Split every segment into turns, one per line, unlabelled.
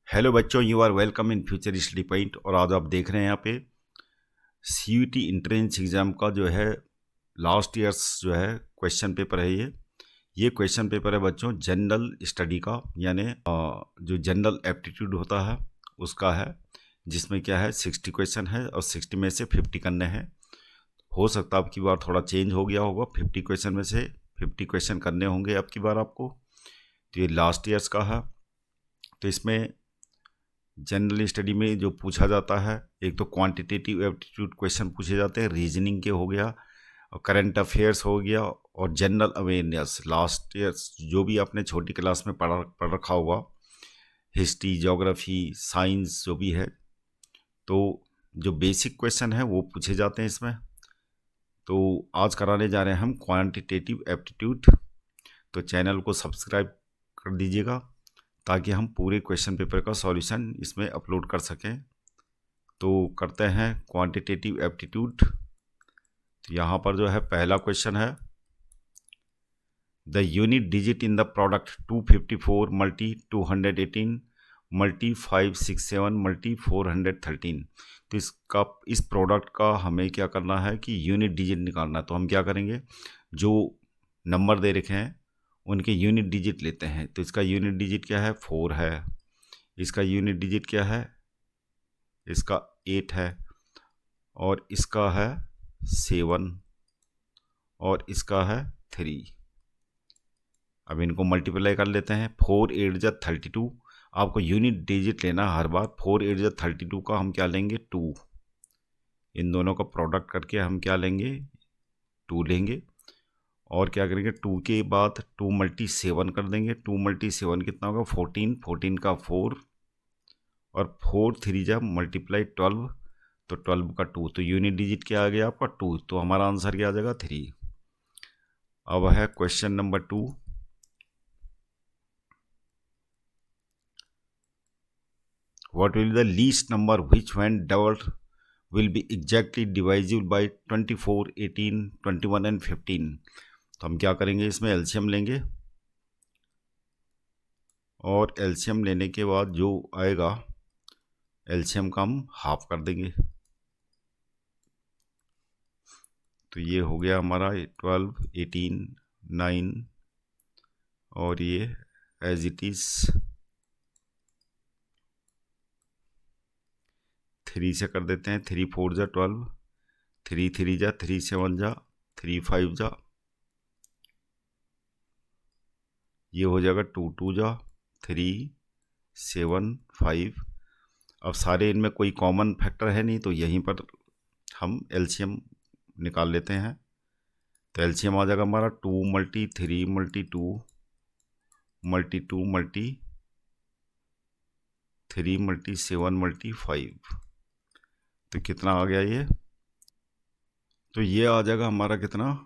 Hello बच्चों, you are welcome in future study point. और आज आप देख रहे हैं यहाँ पे सीयूईटी एंट्रेंस एग्ज़ाम का जो है लास्ट ईयर्स जो है क्वेश्चन पेपर है। ये क्वेश्चन पेपर है बच्चों जनरल स्टडी का, यानी जो जनरल एप्टीट्यूड होता है उसका है, जिसमें क्या है 60 क्वेश्चन है और 60 में से 50 करने हैं। हो सकता है अब की बार थोड़ा चेंज हो गया होगा, 50 क्वेश्चन में से 50 क्वेश्चन करने होंगे अब की बार आपको। तो ये लास्ट ईयर्स का है। तो इसमें जनरल स्टडी में जो पूछा जाता है, एक तो क्वांटिटेटिव एप्टीट्यूड क्वेश्चन पूछे जाते हैं, रीजनिंग के हो गया, और करंट अफेयर्स हो गया, और जनरल अवेयरनेस लास्ट ईयर जो भी आपने छोटी क्लास में पढ़ रखा होगा, हिस्ट्री, ज्योग्राफी, साइंस जो भी है, तो जो बेसिक क्वेश्चन है वो पूछे जाते हैं इसमें। तो आज कराने जा रहे हैं हम क्वांटिटेटिव एप्टीट्यूड। तो चैनल को सब्सक्राइब कर दीजिएगा ताकि हम पूरे क्वेश्चन पेपर का सॉल्यूशन इसमें अपलोड कर सकें। तो करते हैं क्वांटिटेटिव एप्टीट्यूड। तो यहाँ पर जो है पहला क्वेश्चन है, the unit digit in the product 254 multi 218 multi 567 multi 413। तो इस प्रोडक्ट का हमें क्या करना है कि यूनिट डिजिट निकालना है। तो हम क्या करेंगे, जो नंबर दे रखे हैं उनके यूनिट डिजिट लेते हैं। तो इसका यूनिट डिजिट क्या है, 4 है। इसका यूनिट डिजिट क्या है, इसका 8 है, और इसका है 7, और इसका है 3। अब इनको मल्टीप्लाई कर लेते हैं। 4 8 जा 32। आपको यूनिट डिजिट लेना हर बार। 4 8 जा 32 का हम क्या लेंगे, 2। इन दोनों का प्रोडक्ट करके हम क्या लेंगे, 2 लेंगे। और क्या करेंगे, 2 के बाद 2 मल्टी 7 कर देंगे। 2 मल्टी 7 कितना होगा, 14। 14 का 4, और 4 3 जा मल्टीप्लाई 12, तो 12 का 2। तो यूनिट डिजिट क्या आ गया आपका, 2। तो हमारा आंसर क्या आ जाएगा, 3। अब है question number 2। What will be the least number which when doubled will be exactly divisible by 24, 18, 21 and 15? तो हम क्या करेंगे, इसमें एलसीएम लेंगे, और एलसीएम लेने के बाद जो आएगा एलसीएम का हम हाफ कर देंगे। तो ये हो गया हमारा 12, 18, 9, और ये एज इट इज़ 3 से कर देते हैं। 3 4 जा 12, 3 3 जा 3 7 जा 3 5 जा, ये हो जाएगा 2 2 जा 3 7 5। अब सारे इनमें कोई कॉमन फैक्टर है नहीं, तो यहीं पर हम एलसीएम निकाल लेते हैं। तो एलसीएम आ जाएगा हमारा 2 multi 3 multi 2 multi 2 multi 3 multi 7 multi 5। तो कितना आ गया ये, तो ये आ जाएगा हमारा कितना,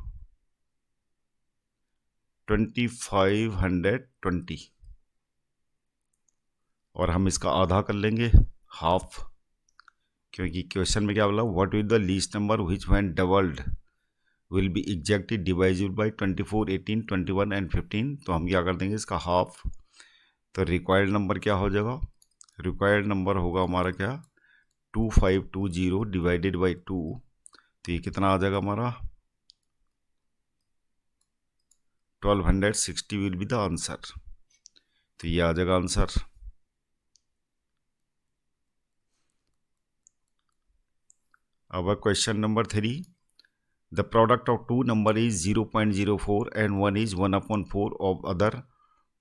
2520। और हम इसका आधा कर लेंगे, हाफ, क्योंकि क्वेश्चन में क्या बोला, what is the least number which when doubled will be exactly divisible by 24, 18, 21 and 15। तो हम क्या कर देंगे, इसका हाफ। तो रिक्वायर्ड नंबर क्या हो जाएगा, रिक्वायर्ड नंबर होगा हमारा क्या, 2520 डिवाइडेड बाई 2। तो ये कितना आ जाएगा हमारा, 1260 विल बी द आंसर। तो ये आ जाएगा आंसर। अब question number 3, the product of 2 number is 0.04 and 1 is 1/4 of other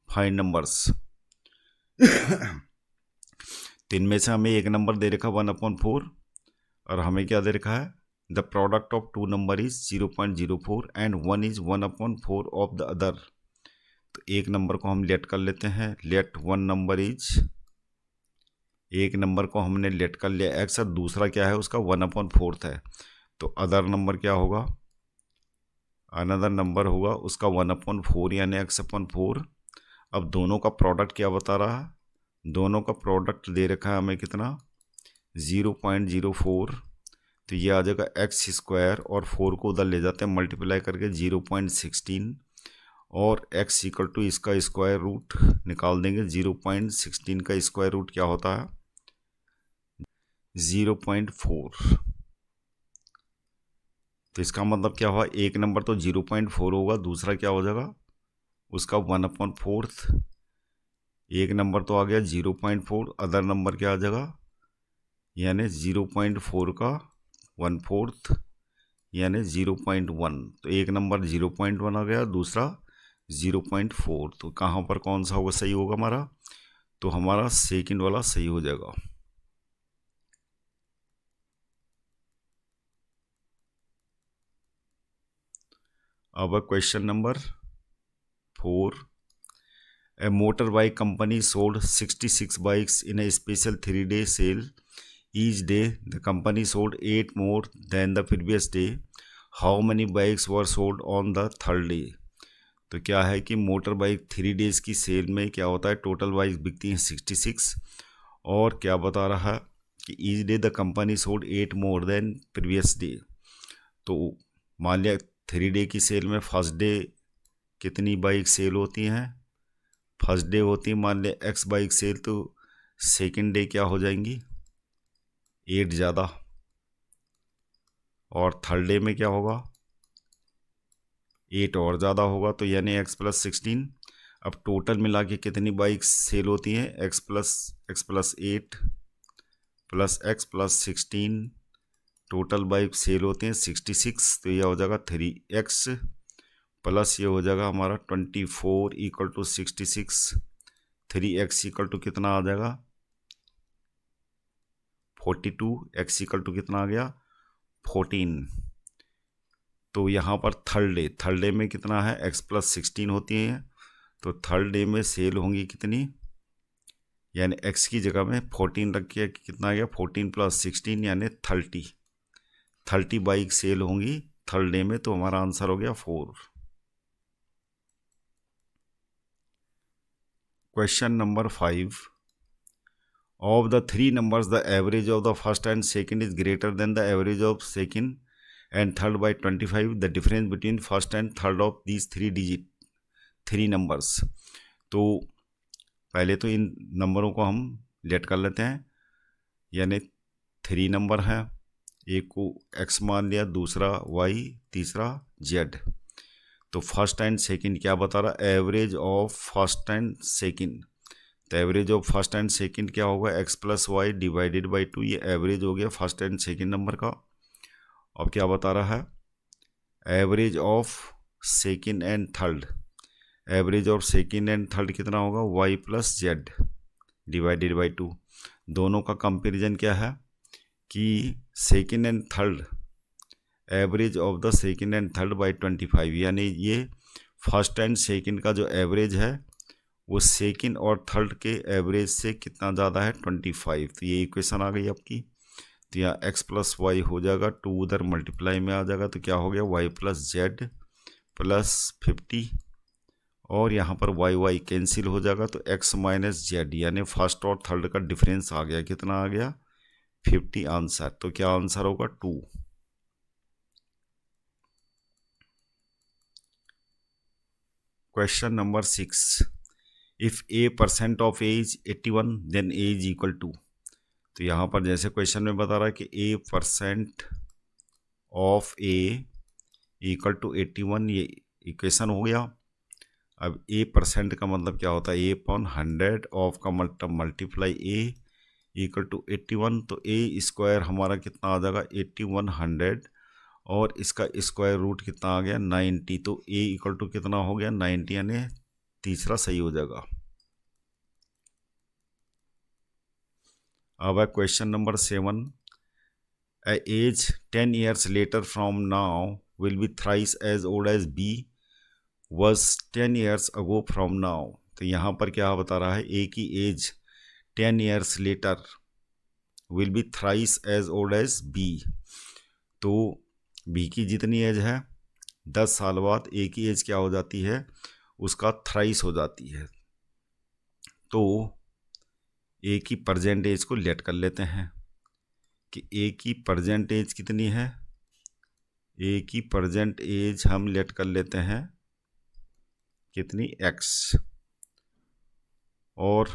fine numbers. तो इनमें से हमें एक नंबर दे रखा 1/4, और हमें क्या दे रखा है, the product of 2 number is 0.04 and 1 is 1/4 of the other. तो एक नंबर को हम लेट कर लेते हैं, लेट 1 नंबर इज, एक नंबर को हमने लेट कर लिया एक्स, और दूसरा क्या है उसका 1/4 है। तो अदर नंबर क्या होगा, अनदर नंबर होगा उसका 1/4 यानी x/4। अब दोनों का प्रोडक्ट क्या बता रहा है, दोनों का प्रोडक्ट दे रखा है हमें कितना, 0.04। तो ये आ जाएगा x² और 4 को उधर ले जाते हैं मल्टीप्लाई करके 0.16, और x इक्वल टू इसका स्क्वायर रूट निकाल देंगे। 0.16 का स्क्वायर रूट क्या होता है? 0.4। तो इसका मतलब क्या हुआ? एक नंबर तो 0.4 होगा, दूसरा क्या हो जाएगा उसका 1/4। एक नंबर तो आ गया 0.4, अदर नंबर क्या आ जाएगा? यानी 0.4 का 1/4 यानी 0.1। तो एक नंबर 0.1 आ गया, दूसरा 0.4। तो कहाँ पर कौन सा होगा सही होगा हमारा? तो हमारा सेकंड वाला सही हो जाएगा। अब question number 4। A motorbike company sold 66 bikes in a special 3-day sale. Each day, the company sold 8 more than the previous day. How many bikes were sold on the third day? तो क्या है कि motor bike 3 days की cell में क्या होता है, total bike बिकती हैं 66। और क्या बता रहा है कि each day the company sold 8 more than previous day. तो मान लिया 3 डे की सेल में फर्स्ट डे कितनी बाइक सेल होती हैं? फर्स्ट डे होती है मान लिया एक्स बाइक सेल, तो सेकंड डे क्या हो जाएंगी? 8 ज़्यादा। और थर्ड डे में क्या होगा? 8 और ज़्यादा होगा, तो यानी x+16। अब टोटल मिला के कितनी बाइक सेल होती हैं? x+8 plus x+16, total bike cell होते हैं 66। तो यह हो जाएगा 3x प्लस ये हो जाएगा हमारा 24 equal to 66। 3x equal to कितना आ जाएगा? 42। x इक्वल टू कितना आ गया? 14। तो यहाँ पर थर्ड डे में कितना है? x+16 होती है, तो थर्ड डे में सेल होंगी कितनी? यानी x की जगह में 14 रख के कितना आ गया? 14 + 16 यानी 30 बाइक सेल होंगी थर्ड डे में। तो हमारा आंसर हो गया 4। Question number 5। Of the 3 numbers the average of the first and second is greater than the average of second and third by 25। The difference between first and third of these 3 numbers. तो पहले तो इन नंबरों को हम late कर लेते हैं। यानी 3 नंबर हैं, एक को x मान लिया, दूसरा y, तीसरा z। तो फर्स्ट एंड सेकंड क्या बता रहा? Average of first and second. तो average of first and second क्या होगा? x+y divided by 2। ये एवरेज हो गया फर्स्ट एंड सेकंड नंबर का। अब क्या बता रहा है? Average of second and third. Average of second and third कितना होगा? y+z divided by 2। दोनों का कंपेरिजन क्या है कि second and third, average of the second and third by 25। यानी ये फर्स्ट एंड सेकंड का जो एवरेज है वो सेकंड और थर्ड के एवरेज से कितना ज़्यादा है? 25। तो ये इक्वेशन आ गई आपकी। तो यहाँ x+y हो जाएगा, 2 उधर मल्टीप्लाई में आ जाएगा, तो क्या हो गया? y+z + 50। और यहाँ पर y कैंसिल हो जाएगा, तो x - z यानी फर्स्ट और थर्ड का डिफरेंस आ गया। कितना आ गया? 50 आंसर। तो क्या आंसर होगा? 2। Question number 6। If a% of age 81 then age equal to. तो यहाँ पर जैसे क्वेश्चन में बता रहा है कि a% of a equal to 81, ये इक्वेशन हो गया। अब a% का मतलब क्या होता है? a/100 ऑफ का मल्टीप्लाई a इक्वल टू 81। तो a² हमारा कितना आ जाएगा? 8100 और इसका स्क्वायर रूट कितना आ गया? 90। तो a इक्वल टू कितना हो गया? 90, यानी तीसरा सही हो जाएगा। अब है question number 7। A age 10 years later from now will be thrice as old as B was 10 years ago from now। तो यहाँ पर क्या बता रहा है? A की as 10 years later will be thrice as old as B। तो B की जितनी एज है 10 साल बाद A की एज क्या हो जाती है? उसका थ्राइस हो जाती है। तो A की प्रेजेंट एज को लेट कर लेते हैं कि A की प्रेजेंट एज कितनी है। A की प्रेजेंट एज हम लेट कर लेते हैं कितनी x, और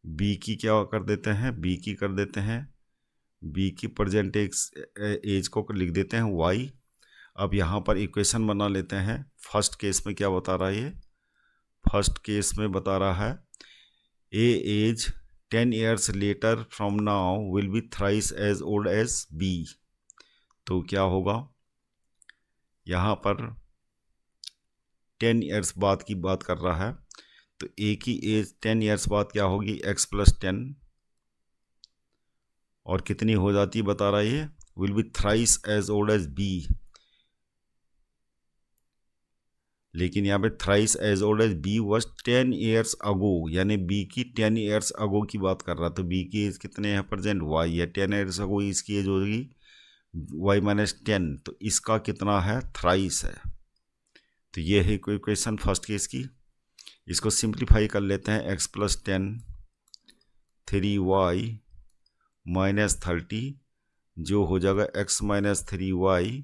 b की क्या कर देते हैं, b की कर देते हैं, b की प्रेजेंट एज को लिख देते हैं y। अब यहाँ पर इक्वेशन बना लेते हैं। फर्स्ट केस में क्या बता रहा है ये, फर्स्ट केस में बता रहा है a as 10 years later from now will be thrice as old as b। तो क्या होगा, यहाँ पर 10 years बाद की बात कर रहा है, तो a की एज 10 years बाद क्या होगी, x + 10, और कितनी हो जाती है बता रहा है ये, will be thrice as old as b। लेकिन यहाँ पे thrice as old as b was 10 years ago, यानी b की 10 years अगो की बात कर रहा। तो b की एज कितने हैं प्रेजेंट, y है, 10 years अगो इसकी एज होगी y - 10, तो इसका कितना है, थ्राइस है। तो ये है कोई क्वेश्चन फर्स्ट केस की। इसको सिंप्लीफाई कर लेते हैं, x + 10 3y - 30, जो हो जाएगा x - 3y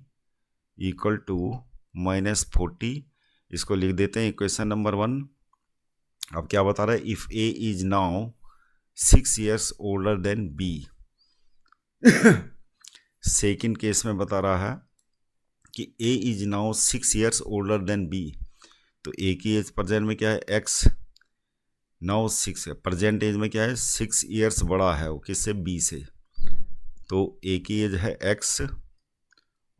= -40। इसको लिख देते हैं इक्वेशन नंबर 1। अब क्या बता रहा है, if a is now 6 years older than b। Second case में बता रहा है कि a is now 6 years older than b। तो a की एज प्रेजेंट में क्या है, x, नाउ 6 है, प्रेजेंट एज में क्या है, 6 years बड़ा है वो किससे, b से। तो a की एज है x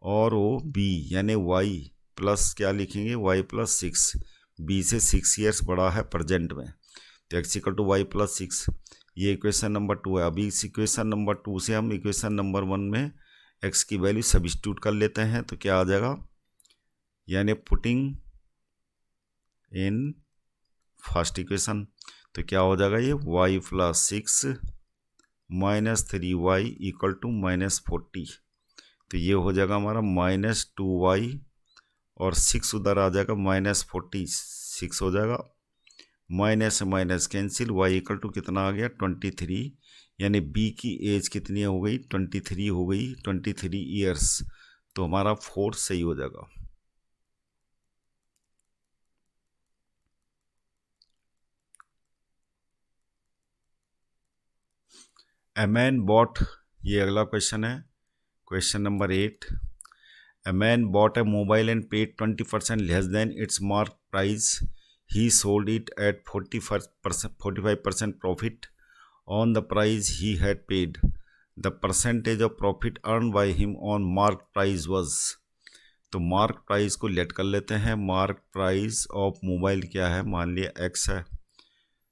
और वो b यानी y प्लस क्या लिखेंगे, y + 6, b से 6 years बड़ा है प्रेजेंट में, तो x = y + 6। ये इक्वेशन नंबर 2 है। अभी इस इक्वेशन नंबर 2 से हम इक्वेशन नंबर 1 में x की वैल्यू सब्स्टिट्यूट कर लेते हैं, तो क्या आ जाएगा, यानी पुटिंग इन फर्स्ट इक्वेशन, तो क्या हो जाएगा ये, y + 6 - 3y = -40। तो ये हो जाएगा हमारा -2y, और 6 उधर आ जाएगा, -46 हो जाएगा, माइनस से माइनस कैंसिल, y = कितना आ गया, 23, यानी b की एज कितनी हो गई, 23 हो गई, 23 ईयर्स। तो हमारा 4 सही हो जाएगा। A man bought, ये अगला क्वेश्चन है, question number 8। A man bought a mobile and paid 20% less than its mark price. He sold it at 45% profit on the price he had paid. The percentage of profit earned by him on mark price was। तो mark price को late कर लेते हैं। Mark price of mobile क्या है, मान लिया x है।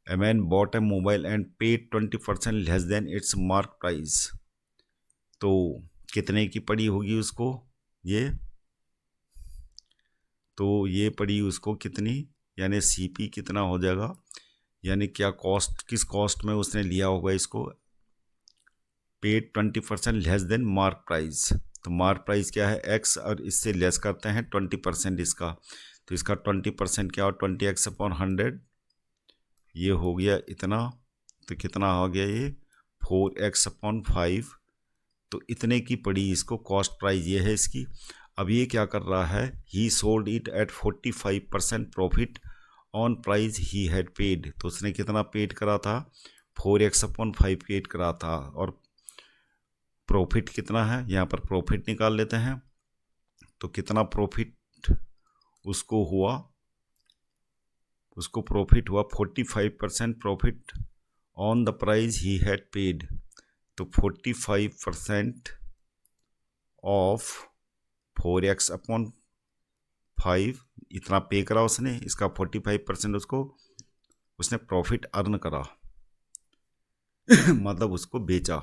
A man bought a mobile and paid 20% less than its mark price। तो कितने की पड़ी होगी उसको ये, तो ये पड़ी उसको कितनी, यानी CP कितना हो जाएगा, यानी क्या कॉस्ट, किस कॉस्ट में उसने लिया होगा इसको, paid 20% less than mark price. तो मार्क प्राइस क्या है, x, और इससे लेस करते हैं 20% इसका, तो इसका 20% क्या हो, 20x/100, ये हो गया इतना। तो कितना हो गया ये, 4x/5। तो इतने की पड़ी इसको कॉस्ट प्राइस, ये है इसकी। अब ये क्या कर रहा है, ही sold it at 45% profit on price he had paid. तो उसने कितना पेड करा था, 4x/5 पेड करा था, और प्रॉफिट कितना है, यहाँ पर प्रॉफिट निकाल लेते हैं। तो कितना प्रॉफिट उसको हुआ, उसको प्रॉफिट हुआ 45% profit on the price he had paid. तो 45% ऑफ 4x/5 इतना पे करा उसने, इसका 45% उसको उसने प्रॉफिट अर्न करा मतलब उसको बेचा।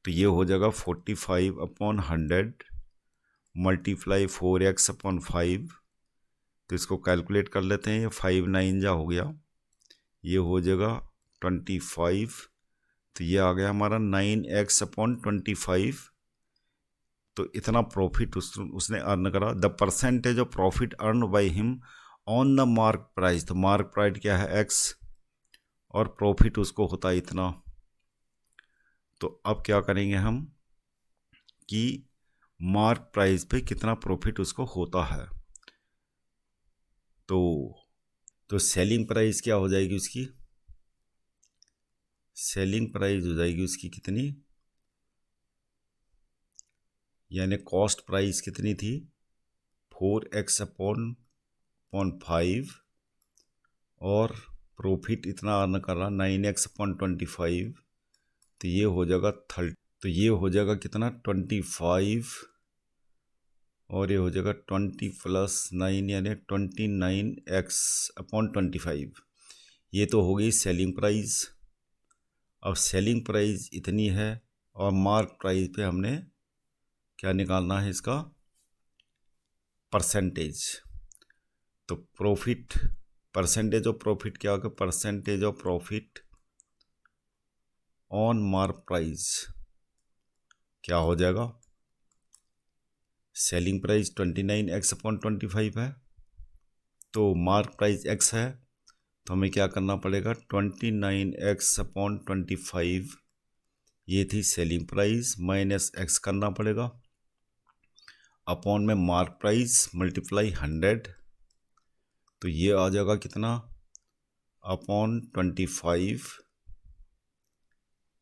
तो ये हो जाएगा 45/100 मल्टीप्लाई 4x/5। तो इसको कैलकुलेट कर लेते हैं, ये 5 9 जा हो गया, ये हो जाएगा 25। तो ये आ गया हमारा 9x/25। तो इतना प्रॉफिट उसने अर्न करा। The percentage of profit earn by him on the mark price. तो मार्क प्राइस क्या है, x, और प्रॉफिट उसको होता है इतना। तो अब क्या करेंगे हम कि मार्क प्राइस पे कितना प्रॉफिट उसको होता है। तो सेलिंग प्राइस क्या हो जाएगी उसकी, सेलिंग प्राइस हो जाएगी उसकी कितनी, यानी कॉस्ट प्राइस कितनी थी 4x अपॉन 5 और प्रॉफिट इतना अर्न कर रहा 9x अपॉन 25, तो ये हो जाएगा 30, तो ये हो जाएगा कितना 25 और ये हो जाएगा 20 + 9 यानी 29x अपॉन 25। ये तो हो गई सेलिंग प्राइस। अब सेलिंग प्राइस इतनी है और मार्क प्राइस पे हमने क्या निकालना है इसका परसेंटेज। तो प्रॉफिट, परसेंटेज ऑफ प्रॉफिट क्या होगा, percentage of profit on mark price क्या हो जाएगा, सेलिंग प्राइस 29x अपॉन 25 है, तो मार्क प्राइस x है, तो हमें क्या करना पड़ेगा 29x अपॉन 25, ये थी सेलिंग प्राइस, माइनस x करना पड़ेगा, अपॉन में मार्क प्राइस मल्टीप्लाई 100, तो ये आ जाएगा कितना अपॉन 25,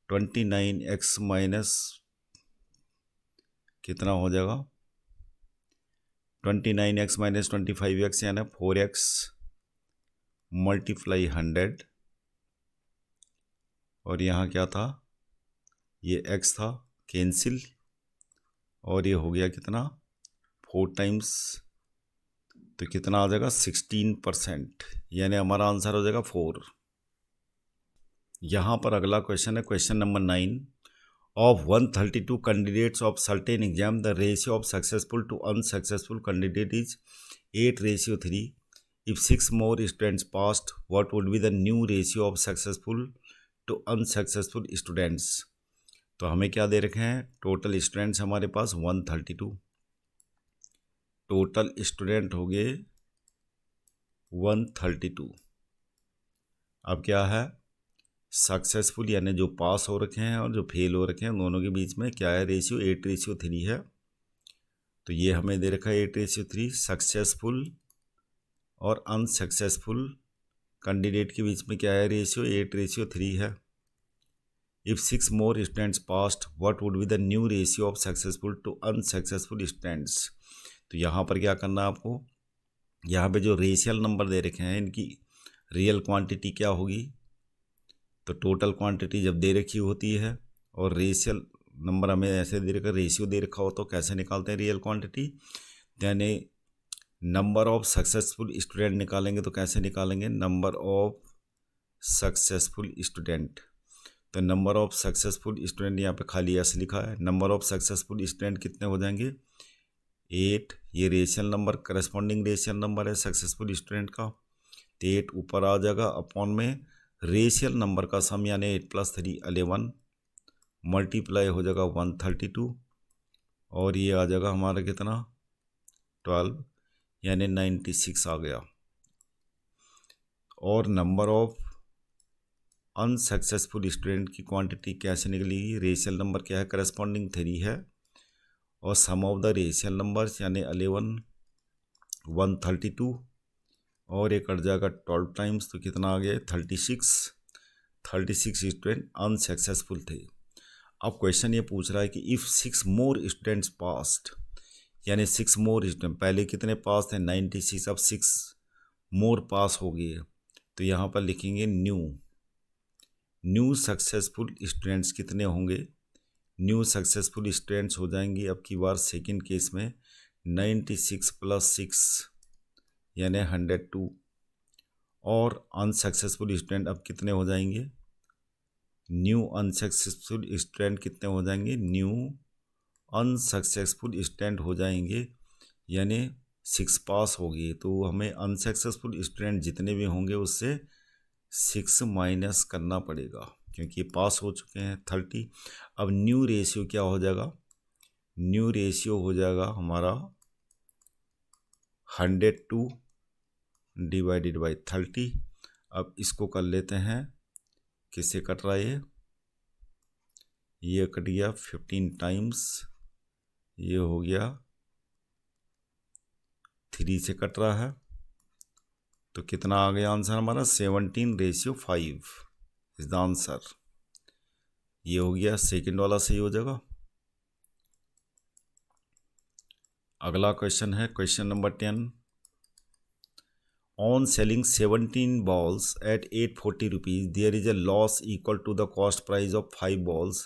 29x माइनस कितना हो जाएगा 29x माइनस 25x यानी 4x मल्टीप्लाई 100, और यहाँ क्या था ये x था कैंसिल, और ये हो गया कितना 4 टाइम्स, तो कितना आ जाएगा 16%, यानी हमारा आंसर हो जाएगा 4। यहाँ पर अगला क्वेश्चन है question number 9। Of 132 candidates of certain exam the ratio of successful to unsuccessful candidate is 8:3। If 6 more students passed what would be the new ratio of successful to unsuccessful students. तो हमें क्या दे रखे हैं, total students हमारे पास 132, total student हो गए 132। अब क्या है सक्सेसफुल यानी जो पास हो रखे हैं और जो फेल हो रखे हैं दोनों के बीच में क्या है रेशियो 8:3 है। तो ये हमें दे रखा है 8:3, सक्सेसफुल और अनसक्सेसफुल कैंडिडेट के बीच में क्या है रेशियो 8:3 है। If 6 more students passed what would be the new ratio of successful to unsuccessful students. तो यहाँ पर क्या करना है आपको, यहाँ पे जो रेशियल नंबर दे रखे हैं इनकी रियल क्वांटिटी क्या होगी, तो टोटल क्वांटिटी जब दे रखी होती है और रेशियल नंबर हमें ऐसे दे रखा रेशियो दे रखा हो तो कैसे निकालते हैं रियल क्वांटिटी, यानी नंबर ऑफ सक्सेसफुल स्टूडेंट निकालेंगे तो कैसे निकालेंगे नंबर ऑफ सक्सेसफुल स्टूडेंट। तो नंबर ऑफ सक्सेसफुल स्टूडेंट यहाँ पे खाली एस लिखा है, नंबर ऑफ सक्सेसफुल स्टूडेंट कितने हो जाएंगे 8, ये racial number corresponding racial number है सक्सेसफुल स्टूडेंट का, तो 8 ऊपर आ जाएगा, अपॉन में रेशियल नंबर का सम यानी 8 + 3 11 मल्टीप्लाई हो जाएगा 132, और ये आ जाएगा हमारा कितना 12 यानी 96 आ गया। और नंबर ऑफ अनसक्सेसफुल स्टूडेंट की क्वांटिटी कैसे निकलेगी, रेशियल नंबर क्या है करस्पॉन्डिंग 3 है, और सम ऑफ द रेशियल नंबर्स यानी 11 132, और ये कट जाएगा 12 टाइम्स, तो कितना आ गया 36 स्टूडेंट अनसक्सेसफुल थे। अब क्वेश्चन ये पूछ रहा है कि इफ़ 6 मोर स्टूडेंट्स पास्ड, यानी 6 मोर स्टूडेंट, पहले कितने पास थे 96, अब 6 मोर पास हो गए, तो यहाँ पर लिखेंगे न्यू सक्सेसफुल स्टूडेंट्स कितने होंगे, न्यू सक्सेसफुल स्टूडेंट्स हो जाएंगे अब की बार सेकेंड केस में 96 + 6 यानी 102, और अनसक्सेसफुल स्टूडेंट अब कितने हो जाएंगे, न्यू अनसक्सेसफुल स्टूडेंट कितने हो जाएंगे, न्यू अनसक्सेसफुल स्टूडेंट हो जाएंगे यानी 6 पास हो गए, तो हमें अनसक्सेसफुल स्टूडेंट जितने भी होंगे उससे 6 माइनस करना पड़ेगा क्योंकि ये पास हो चुके हैं 30। अब न्यू रेशियो क्या हो जाएगा, न्यू रेशियो हो जाएगा हमारा 102 / 30। अब इसको कर लेते हैं, किससे कट रहा है ये कट गया 15 टाइम्स, ये हो गया 3 से कट रहा है, तो कितना आ गया आंसर हमारा 17:5 इज द आंसर। ये हो गया, सेकंड वाला सही हो जाएगा। अगला क्वेश्चन है question number 10। On selling 17 balls at 840 rupees, there is a loss equal to the cost price of 5 balls.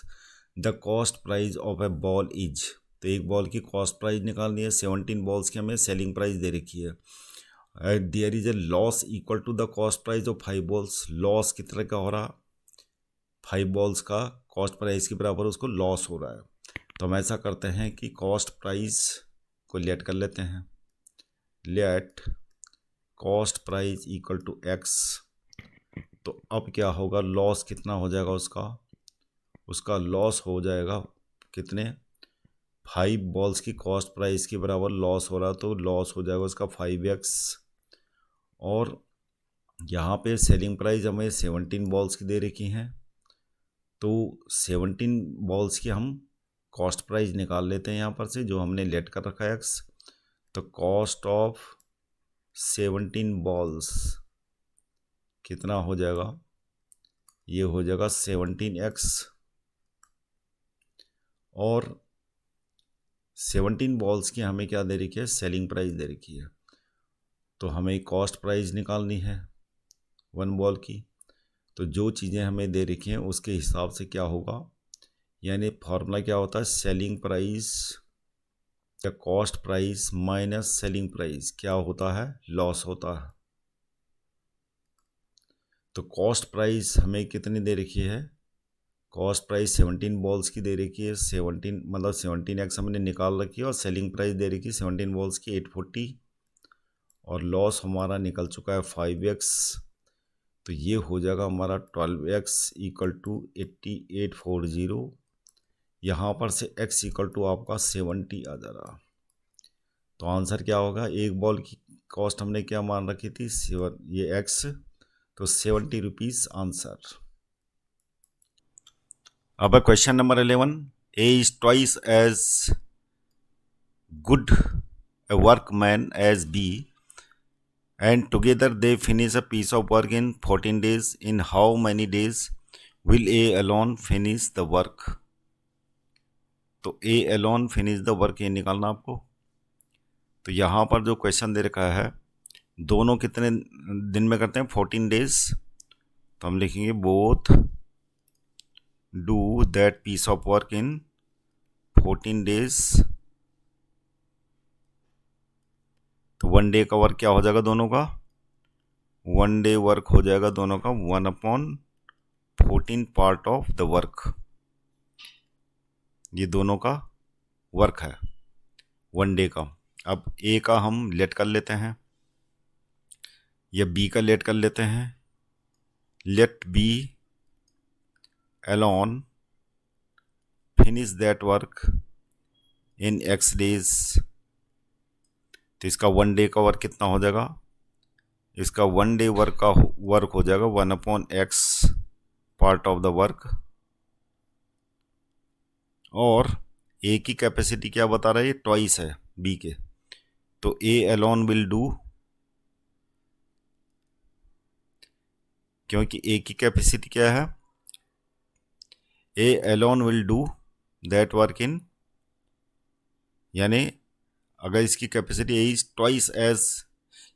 The cost price of a ball is, तो एक बॉल की कॉस्ट प्राइस निकालनी है, 17 बॉल्स की हमें सेलिंग प्राइस दे रखी है। There is a loss equal to the cost price of 5 balls. Loss कितने का हो रहा, 5 बॉल्स का कॉस्ट प्राइस के बराबर उसको लॉस हो रहा है। तो हम ऐसा करते हैं कि कॉस्ट प्राइस को लेट कर लेते हैं, let cost price equal to X. तो अब क्या होगा, लॉस कितना हो जाएगा उसका लॉस हो जाएगा कितने, 5 बॉल्स की कॉस्ट प्राइस के बराबर लॉस हो रहा, तो लॉस हो जाएगा उसका 5x। और यहाँ पे सेलिंग प्राइस हमें 17 बॉल्स की दे रखी हैं, तो 17 बॉल्स की हम कॉस्ट प्राइस निकाल लेते हैं यहाँ पर से, जो हमने लेट कर रखा है x। तो कॉस्ट ऑफ 17 बॉल्स कितना हो जाएगा, ये हो जाएगा 17x। और 17 बॉल्स की हमें क्या दे रखी है, सेलिंग प्राइस दे रखी है। तो हमें कॉस्ट प्राइस निकालनी है 1 बॉल की। तो जो चीज़ें हमें दे रखी हैं उसके हिसाब से क्या होगा, यानी फॉर्मूला क्या होता है, सेलिंग प्राइस या cost price minus selling price क्या होता है, लॉस होता है। तो कॉस्ट प्राइस हमें कितनी दे रखी है, कॉस्ट प्राइस 17 बॉल्स की दे रखी है, 17 मतलब 17x हमने निकाल रखी है, और सेलिंग प्राइस दे रखी है 17 बॉल्स की 840, और लॉस हमारा निकल चुका है 5x। तो ये हो जाएगा हमारा 12x इक्वल टू 8840। यहाँ पर से x इक्वल टू आपका 70 आ जा रहा। तो आंसर क्या होगा, एक बॉल की कॉस्ट हमने क्या मान रखी थी, ये x, तो 70 रुपीज़ आंसर। अब question number 11। A is twice as good a workman as B, and together they finish a piece of work in 14 days. In how many days will A alone finish the work? तो A alone finish the work ये निकालना आपको। तो यहाँ पर जो question दे रखा है, दोनों कितने दिन में करते हैं, 14 डेज। तो हम लिखेंगे both do that piece of work in 14 days. तो 1 डे का वर्क क्या हो जाएगा दोनों का, 1 डे वर्क हो जाएगा दोनों का 1/14 पार्ट ऑफ द वर्क। ये दोनों का वर्क है 1 डे का। अब ए का हम लेट कर लेते हैं, या बी का लेट कर लेते हैं। Let B alone finish that work in x days। तो इसका 1 डे का वर्क कितना हो जाएगा, इसका 1 डे वर्क का वर्क हो जाएगा 1/x part of the work. और ए की कैपेसिटी क्या बता रहा है, ये ट्वाइस है बी के। तो ए alone विल डू, क्योंकि ए की कैपेसिटी क्या है, A alone will do that work in, यानी अगर इसकी capacity A is twice as,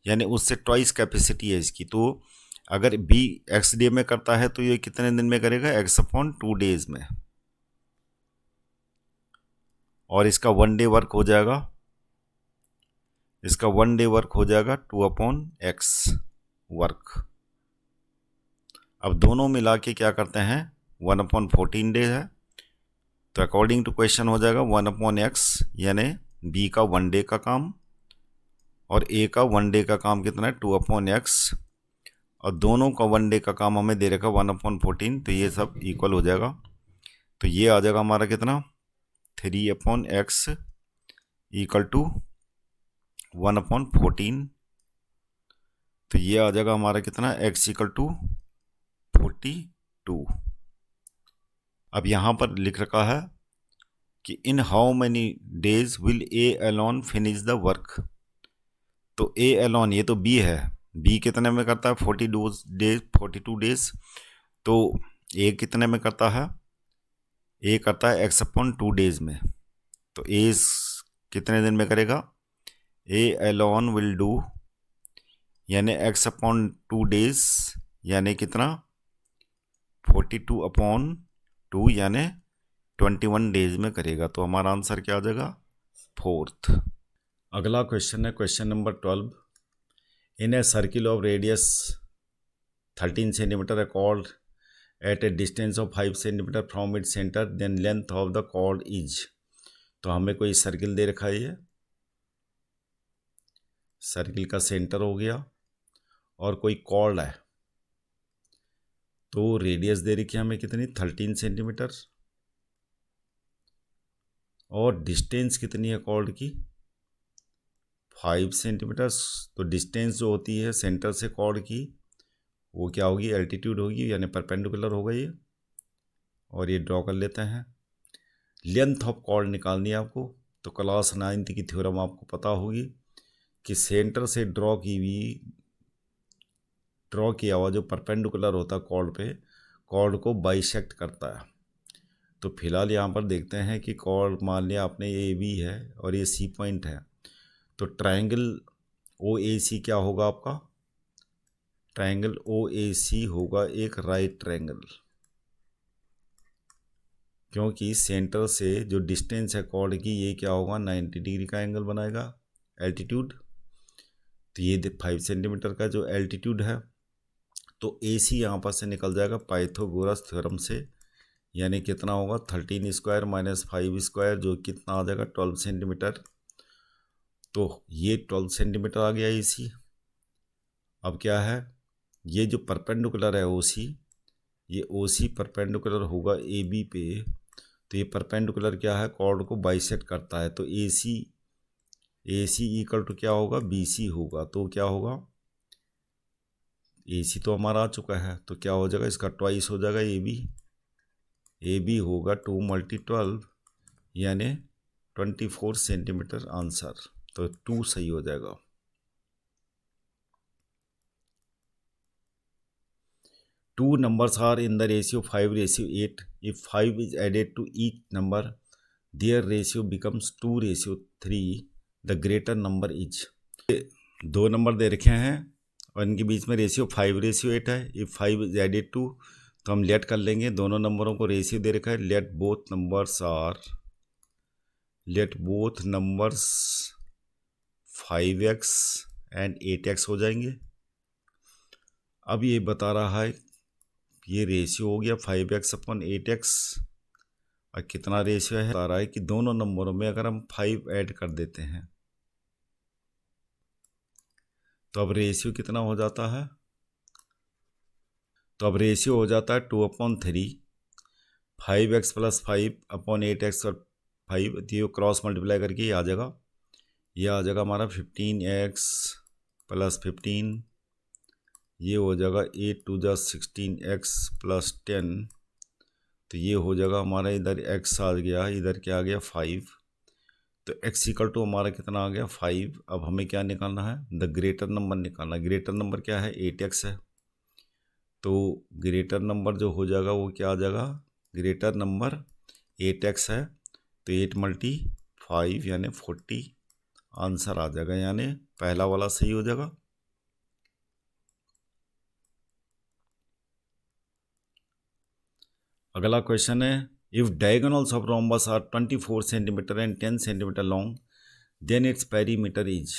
यानी उससे ट्वाइस कैपेसिटी है इसकी, तो अगर B x डे में करता है तो ये कितने दिन में करेगा, x/2 डेज में। और इसका 1 डे वर्क हो जाएगा, इसका 1 डे वर्क हो जाएगा 2/x वर्क। अब दोनों मिला के क्या करते हैं, 1/14 डेज है, तो अकॉर्डिंग टू क्वेश्चन हो जाएगा 1/x, यानी बी का 1 डे का काम और ए का 1 डे का काम कितना है 2/x, और दोनों का 1 डे का काम हमें दे रखा 1/14, तो ये सब इक्वल हो जाएगा। तो ये आ जाएगा हमारा कितना 3/x इक्वल टू 1/14। तो ये आ जाएगा हमारा कितना x इक्वल टू 42। अब यहाँ पर लिख रखा है कि in how many days will A alone finish the work. तो ए अलोन, ये तो बी है, बी कितने में करता है 42 डेज। तो ए कितने में करता है, ए करता है x/2 डेज में। तो ए कितने दिन में करेगा, ए अलोन विल डू यानी x/2 डेज यानी कितना 42/2 यानी 21 डेज में करेगा। तो हमारा आंसर क्या आ जाएगा, 4th। अगला क्वेश्चन है question number 12। In a circle of radius 13 centimetre chord at a distance of 5 centimetre from its centre then length of the chord is. तो हमें कोई सर्किल दे रखा है, ये सर्किल का सेंटर हो गया और कोई कॉर्ड है। तो रेडियस दे रखी है हमें कितनी 13 सेंटीमीटर और डिस्टेंस कितनी है कॉर्ड की 5 सेंटीमीटर। तो डिस्टेंस जो होती है सेंटर से कॉर्ड की वो क्या होगी, एल्टीट्यूड होगी यानी परपेंडिकुलर होगा ये। और ये ड्रॉ कर लेते हैं। लेंथ ऑफ कॉर्ड निकालनी है आपको। तो क्लास 9th की थ्योरम आपको पता होगी कि सेंटर से ड्रॉ किया हुआ जो परपेंडिकुलर होता है कॉर्ड पे, कॉर्ड को बाइसेक्ट करता है। तो फिलहाल यहाँ पर देखते हैं कि कॉर्ड मान लिया आपने ये बी है और ये सी पॉइंट है। तो ट्रायंगल ओ ए सी क्या होगा आपका, ट्रायंगल ओ ए सी होगा एक राइट ट्रायंगल, क्योंकि सेंटर से जो डिस्टेंस है कॉर्ड की ये क्या होगा 90 डिग्री का एंगल बनाएगा एल्टीट्यूड। तो ये 5 सेंटीमीटर का जो एल्टीट्यूड है, तो ए सी यहाँ पर से निकल जाएगा पाइथागोरस थ्योरम से, यानी कितना होगा 13 स्क्वायर माइनस 5 स्क्वायर जो कितना आ जाएगा 12 सेंटीमीटर। तो ये 12 सेंटीमीटर आ गया ए सी। अब क्या है, ये जो परपेंडिकुलर है ओ सी, ये ओ सी परपेंडिकुलर होगा ए बी पे। तो ये परपेंडिकुलर क्या है, कॉर्ड को बाइसेक्ट करता है। तो ए सी इक्वल टू क्या होगा, बी सी होगा। तो क्या होगा, ए सी तो हमारा आ चुका है, तो क्या हो जाएगा इसका ट्वाइस हो जाएगा ए बी होगा 2 × 12 यानी 24 सेंटीमीटर आंसर। तो 2 सही हो जाएगा। Two numbers are in the ratio 5:8. If 5 is added to each number, their ratio becomes 2:3. The greater number is. दो नंबर दे रखे हैं और इनके बीच में रेशियो 5:8 है। इफ 5 इज एडेड टू, तो हम लेट कर लेंगे, दोनों नंबरों को रेशियो दे रखा है। Late both numbers 5x and 8x हो जाएंगे। अब ये बता रहा है ये रेशियो हो गया 5x/8x और कितना रेशियो है, बता रहा है कि दोनों नंबरों में अगर हम 5 ऐड कर देते हैं तो अब रेशियो कितना हो जाता है, तो अब रेशियो हो जाता है 2/3। 5x + 5/8x और 5 ये क्रॉस मल्टीप्लाई करके ये आ जाएगा हमारा 15x + 15, ये हो जाएगा 8 × 2 = 16x + 10। तो ये हो जाएगा हमारा, इधर x आ गया, इधर क्या आ गया 5। तो x = हमारा कितना आ गया 5। अब हमें क्या निकालना है, द ग्रेटर नंबर निकालना है। ग्रेटर नंबर क्या है 8x है। तो ग्रेटर नंबर जो हो जाएगा वो क्या आ जाएगा, ग्रेटर नंबर 8x है। तो 8 × 5 यानी 40 आंसर आ जाएगा, यानी पहला वाला सही हो जाएगा। अगला क्वेश्चन है, if diagonals of rhombus are 24 centimetre and 10 centimetre long then its perimeter is.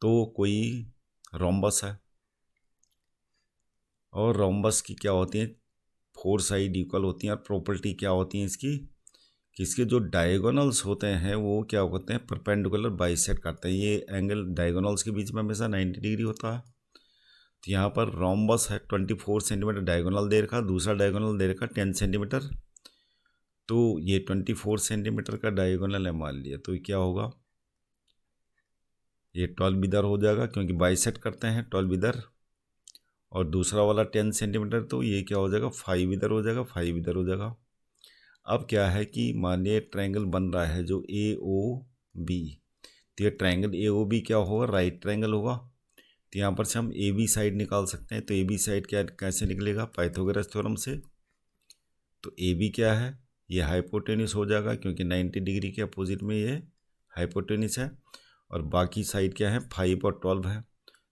तो कोई रोम्बस है और रोम्बस की क्या होती है 4 साइड इक्वल होती हैं, और प्रॉपर्टी क्या होती है इसकी कि इसके जो डायगोनल्स होते हैं वो क्या होते हैं परपेंडिकुलर बाइसेक्ट करते हैं। ये एंगल डायगोनल्स के बीच में हमेशा 90 डिग्री होता है। तो यहाँ पर रोम्बस है 24 सेंटीमीटर डायगोनल दे रखा, दूसरा डायगोनल दे रखा 10 सेंटीमीटर। तो ये 24 सेंटीमीटर का डायगोनल है मान लिया, तो क्या होगा, ये 12 इधर हो जाएगा क्योंकि बाइसेक्ट करते हैं 12 इधर, और दूसरा वाला 10 सेंटीमीटर, तो ये क्या हो जाएगा 5 इधर हो जाएगा, 5 इधर हो जाएगा। अब क्या है कि मानिए ट्रायंगल बन रहा है जो ए ओ बी, तो ये ट्रायंगल ए ओ बी क्या होगा, राइट ट्रायंगल होगा। तो यहाँ पर से हम ए बी साइड निकाल सकते हैं। तो ए बी साइड क्या कैसे निकलेगा, पाइथागोरस थ्योरम से। तो ए बी क्या है, ये हाइपोटेन्यूस हो जाएगा क्योंकि 90 डिग्री के अपोजिट में ये हाइपोटेन्यूस है। और बाकी साइड क्या है, 5 और 12 है।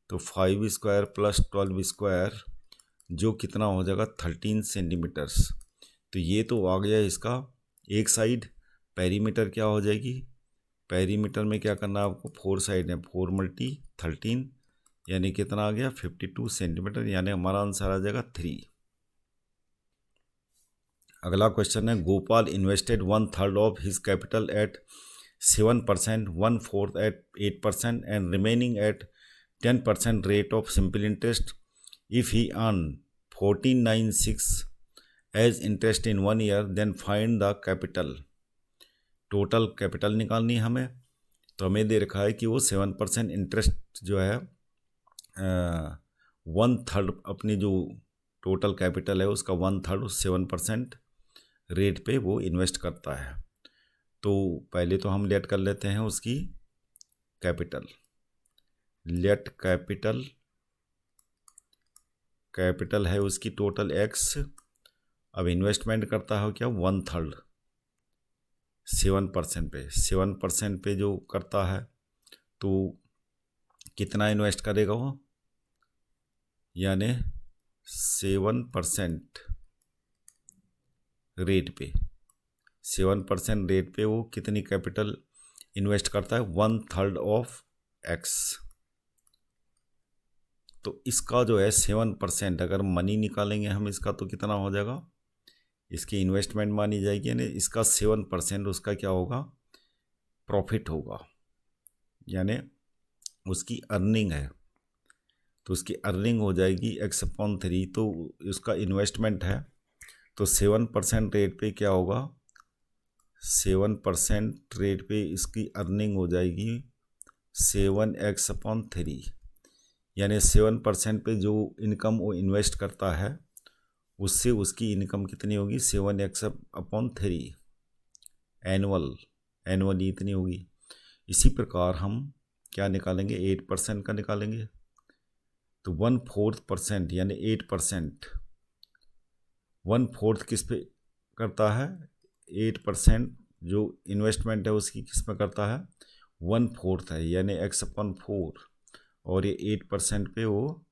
तो 5 स्क्वायर प्लस 12 स्क्वायर जो कितना हो जाएगा 13 सेंटीमीटर्स। तो ये तो आ गया इसका एक साइड। पेरीमीटर क्या हो जाएगी, पेरीमीटर में क्या करना है आपको, 4 साइड है, 4 × 13 यानी कितना आ गया 52 सेंटीमीटर, यानी हमारा आंसर आ जाएगा 3। अगला क्वेश्चन है, Gopal invested 1/3 of his capital at 7%, 1/4 at 8% and remaining at 10% rate of simple interest. If he earn 1496 as interest in 1 year, then find the capital. Total capital निकालनी हमें। तो हमें दे रखा है कि वो 7% इंटरेस्ट जो है 1/3 अपनी जो टोटल कैपिटल है उसका 1/3 7% रेट पे वो इन्वेस्ट करता है। तो पहले तो हम लेट कर लेते हैं उसकी कैपिटल। लेट कैपिटल है उसकी टोटल x। अब इन्वेस्टमेंट करता है क्या 1/3 7% पे, 7% पे जो करता है तो कितना इन्वेस्ट करेगा वो, यानी 7% रेट पे, 7% रेट पे वो कितनी कैपिटल इन्वेस्ट करता है, 1/3 ऑफ x। तो इसका जो है 7% अगर मनी निकालेंगे हम इसका तो कितना हो जाएगा, इसकी इन्वेस्टमेंट मानी जाएगी, यानी इसका 7% उसका क्या होगा, प्रॉफिट होगा, यानी उसकी अर्निंग है। तो उसकी अर्निंग हो जाएगी x/3। तो उसका इन्वेस्टमेंट है तो 7% रेट पे क्या होगा, 7% रेट पे इसकी अर्निंग हो जाएगी 7x/3, यानी 7% पे जो इनकम वो इन्वेस्ट करता है उससे उसकी इनकम कितनी होगी 7x/3 एनुअली इतनी होगी। इसी प्रकार हम क्या निकालेंगे, 8% का निकालेंगे। तो 1/4% यानी 8%, 1/4 किस पे करता है, 8% जो इन्वेस्टमेंट है उसकी किस में करता है, 1/4 है, यानी x/4, और ये 8% पे वो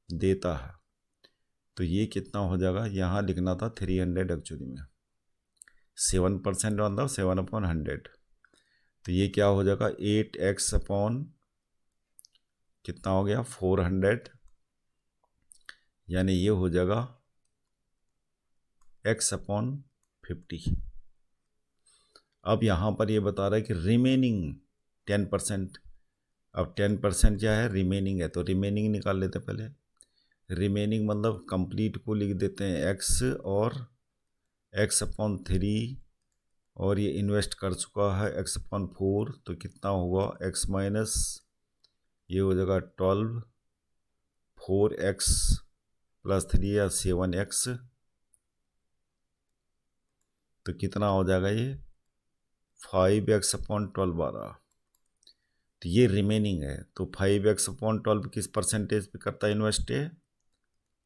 देता है। तो ये कितना हो जाएगा, यहाँ लिखना था 300 एक्चुअली में, 7% मतलब 7/100। तो ये क्या हो जाएगा 8x कितना हो गया 400, यानी ये हो जाएगा x/50। अब यहाँ पर ये बता रहा है कि रिमेनिंग 10%। अब 10% क्या है, रिमेनिंग है, तो रिमेनिंग निकाल लेते हैं पहले। रिमेनिंग मतलब कंप्लीट को लिख देते हैं x और x/3, और ये इन्वेस्ट कर चुका है x/4, तो कितना होगा x माइनस ये हो जाएगा 12, 4x + 3 या 7x, तो कितना हो जाएगा ये 5x/12 आ रहा। तो ये रिमेनिंग है। तो 5x/12 किस परसेंटेज पे करता है इन्वेस्ट है,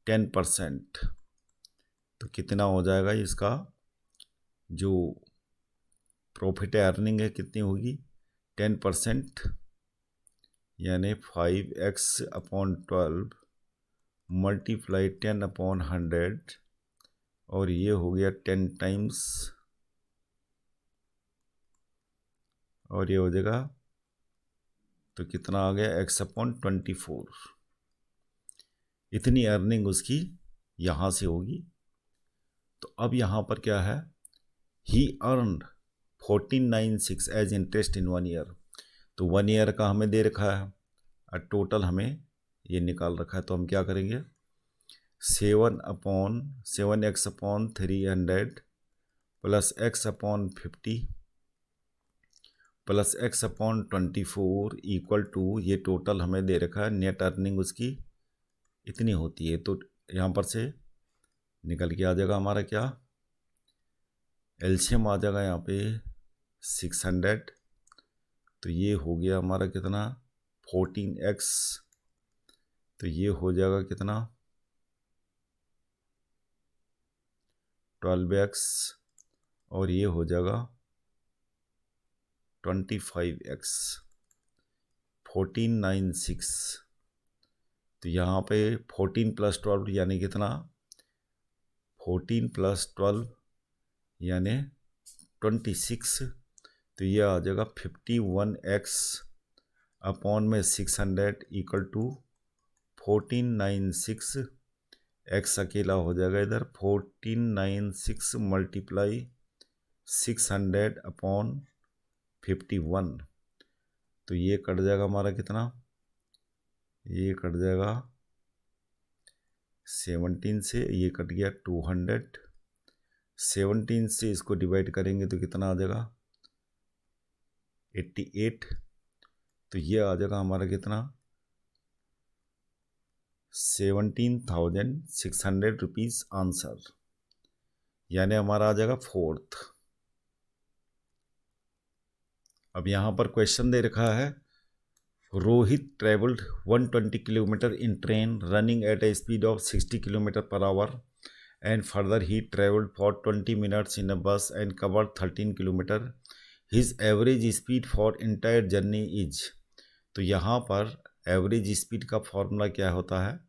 10%। तो कितना हो जाएगा इसका जो प्रॉफिट है, अर्निंग है, कितनी होगी 10%, यानी 5x/12 मल्टीप्लाई 10/100, और ये हो गया 10 टाइम्स, और ये हो जाएगा तो कितना आ गया x/24। इतनी अर्निंग उसकी यहाँ से होगी। तो अब यहाँ पर क्या है, he earned 1496 as interest in 1 year. तो 1 ईयर का हमें दे रखा है और टोटल हमें ये निकाल रखा है। तो हम क्या करेंगे, 7x/300 plus x/50 plus x/24 equal to, ये टोटल हमें दे रखा है, नेट अर्निंग उसकी इतनी होती है। तो यहाँ पर से निकल के आ जाएगा हमारा क्या, एलसीएम आ जाएगा यहाँ पे 600। तो ये हो गया हमारा कितना 14x तो ये हो जाएगा कितना 12x और ये हो जाएगा 25x 1496। तो यहाँ पे 14 + 12 यानी कितना 14 + 12 यानी 26। तो ये आ जाएगा 51x अपॉन में 600 इक्वल टू 1496। x अकेला हो जाएगा इधर 1496 मल्टीप्लाई 600 अपॉन 51। तो ये कट जाएगा हमारा कितना, ये कट जाएगा 17 से, ये कट गया 200। 17 से इसको डिवाइड करेंगे तो कितना आ जाएगा 88। तो ये आ जाएगा हमारा कितना 17,600 रुपीज़ आंसर, यानी हमारा आ जाएगा 4th। अब यहाँ पर क्वेश्चन दे रखा है Rohit travelled 120 kilometre in train running at a speed of 60 kilometre per hour and further he travelled for 20 minutes in a bus and covered 13 kilometre. His average speed for entire journey is. तो यहाँ पर average speed का formula क्या होता है,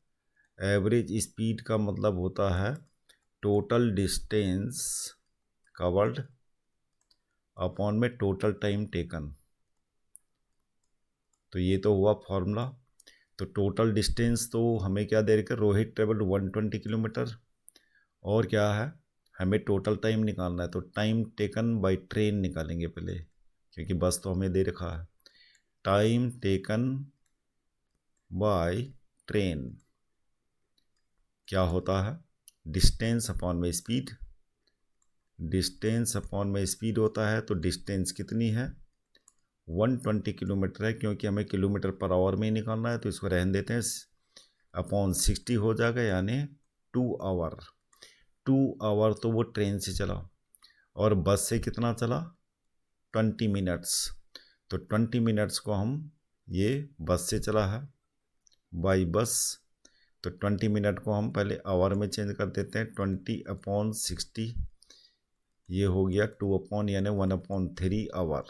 average speed का मतलब होता है टोटल डिस्टेंस कवर्ड अपॉन में टोटल टाइम टेकन। तो ये तो हुआ फॉर्मूला। तो टोटल डिस्टेंस तो हमें क्या दे रखा है, रोहित ट्रेवल्ड 120 किलोमीटर, और क्या है हमें टोटल टाइम निकालना है। तो टाइम टेकन बाय ट्रेन निकालेंगे पहले, क्योंकि बस तो हमें दे रखा है। टाइम टेकन बाय ट्रेन क्या होता है, डिस्टेंस अपॉन में स्पीड। डिस्टेंस अपॉन में स्पीड होता है, तो डिस्टेंस कितनी है 120 किलोमीटर है, क्योंकि हमें किलोमीटर पर आवर में ही निकालना है, तो इसको रहने देते हैं। अपॉन 60 हो जाएगा, यानी 2 आवर। 2 आवर तो वो ट्रेन से चला, और बस से कितना चला 20 मिनट्स। तो 20 मिनट्स को हम ये बस से चला है बाई बस, तो 20 मिनट को हम पहले आवर में चेंज कर देते हैं। 20/60 ये हो गया 2 अपॉन यानी 1/3 आवर।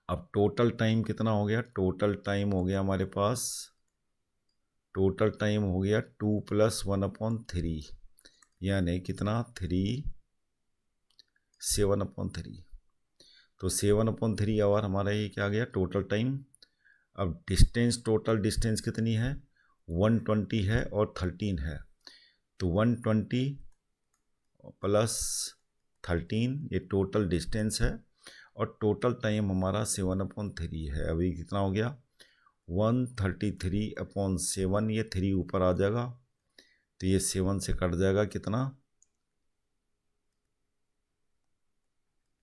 अब टोटल टाइम कितना हो गया, टोटल टाइम हो गया हमारे पास, टोटल टाइम हो गया 2 + 1/3 यानी कितना 7/3। तो 7/3 आवर हमारा ये क्या गया टोटल टाइम। अब डिस्टेंस, टोटल डिस्टेंस कितनी है 120 है और 13 है, तो 120 + 13 ये टोटल डिस्टेंस है, और टोटल टाइम हमारा 7/3 है। अभी कितना हो गया 133/7, ये 3 ऊपर आ जाएगा, तो ये 7 से कट जाएगा कितना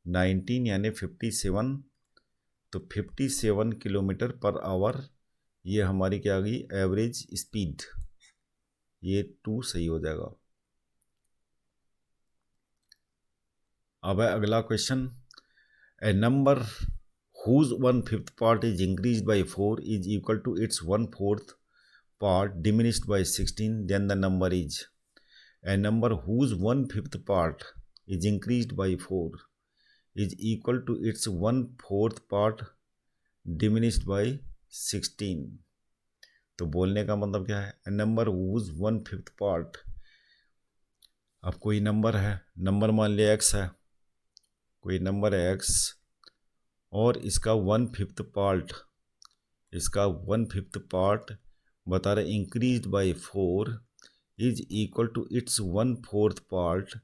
19 यानी 57। तो 57 किलोमीटर पर आवर ये हमारी क्या आ गई एवरेज स्पीड, ये 2 सही हो जाएगा। अब है अगला question, A number whose 1/5 part is increased by 4 is equal to its 1/4 part diminished by 16, then the number is। A number whose 1/5 part is increased by 4 is equal to its 1/4 part diminished by 16। तो बोलने का मतलब क्या है, a number whose 1/5 part, अब कोई number है, number मान लिया x है, कोई नंबर है x, और इसका 1/5 पार्ट, इसका 1/5 पार्ट बता रहे increase by 4 is equal to its 1/4 part,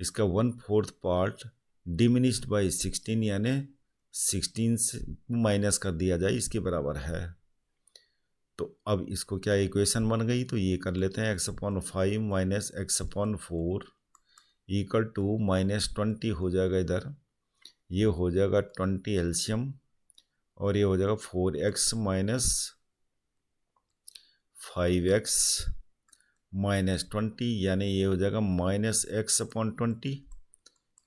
इसका 1/4 पार्ट डिमिनिश्ड बाय 16 यानी 16 से माइनस कर दिया जाए इसके बराबर है। तो अब इसको क्या इक्वेशन बन गई, तो ये कर लेते हैं x/5 - x/4 इक्वल टू -20 हो जाएगा इधर, ये हो जाएगा 20 एलसीएम, और ये हो जाएगा 4x - 5x - 20 यानी ये हो जाएगा -x/20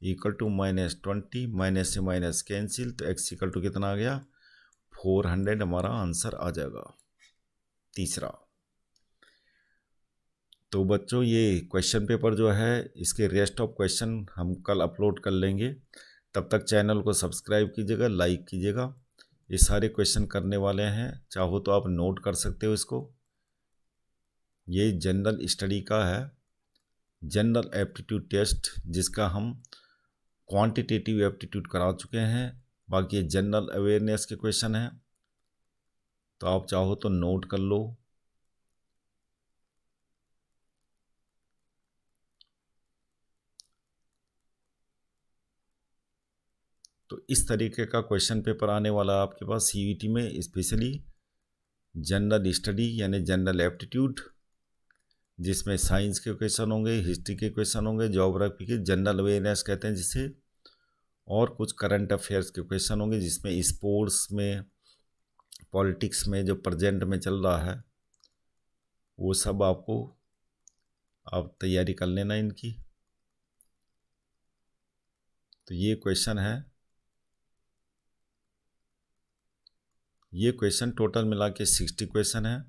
इक्वल टू -20, माइनस से माइनस कैंसिल, तो x इक्वल टू कितना आ गया 400 हमारा आंसर आ जाएगा। तीसरा। तो बच्चों ये क्वेश्चन पेपर जो है इसके रेस्ट ऑफ क्वेश्चन हम कल अपलोड कर लेंगे। तब तक चैनल को सब्सक्राइब कीजिएगा, लाइक कीजिएगा। ये सारे क्वेश्चन करने वाले हैं, चाहो तो आप नोट कर सकते हो इसको। ये जनरल स्टडी का है, जनरल एप्टीट्यूड टेस्ट, जिसका हम क्वांटिटेटिव एप्टीट्यूड करा चुके हैं। बाकी ये जनरल अवेयरनेस के क्वेश्चन हैं, तो आप चाहो तो नोट कर लो। तो इस तरीके का क्वेश्चन पेपर आने वाला है आपके पास सीयूईटी में, स्पेशली जनरल स्टडी यानी जनरल एप्टीट्यूड, जिसमें साइंस के क्वेश्चन होंगे, हिस्ट्री के क्वेश्चन होंगे, ज्योग्राफी के, जनरल अवेयरनेस कहते हैं जिसे, और कुछ करंट अफेयर्स के क्वेश्चन होंगे, जिसमें स्पोर्ट्स में, पॉलिटिक्स में जो प्रेजेंट में चल रहा है वो सब आपको आप तैयारी कर लेना इनकी। तो ये क्वेश्चन है, ये क्वेश्चन टोटल मिला के 60 क्वेश्चन है,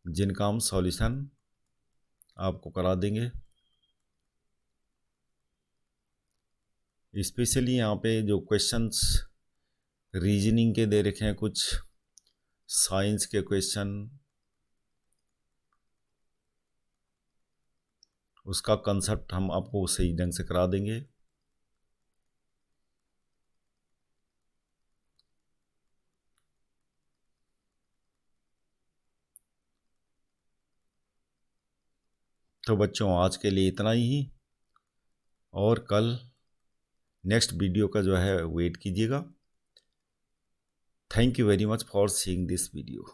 जिनका हम सॉल्यूशन आपको करा देंगे। स्पेशली यहाँ पे जो क्वेश्चंस रीजनिंग के दे रखे हैं, कुछ साइंस के क्वेश्चन, उसका कंसेप्ट हम आपको सही ढंग से करा देंगे। तो बच्चों आज के लिए इतना ही, और कल नेक्स्ट वीडियो का जो है वेट कीजिएगा। Thank you very much for seeing this video.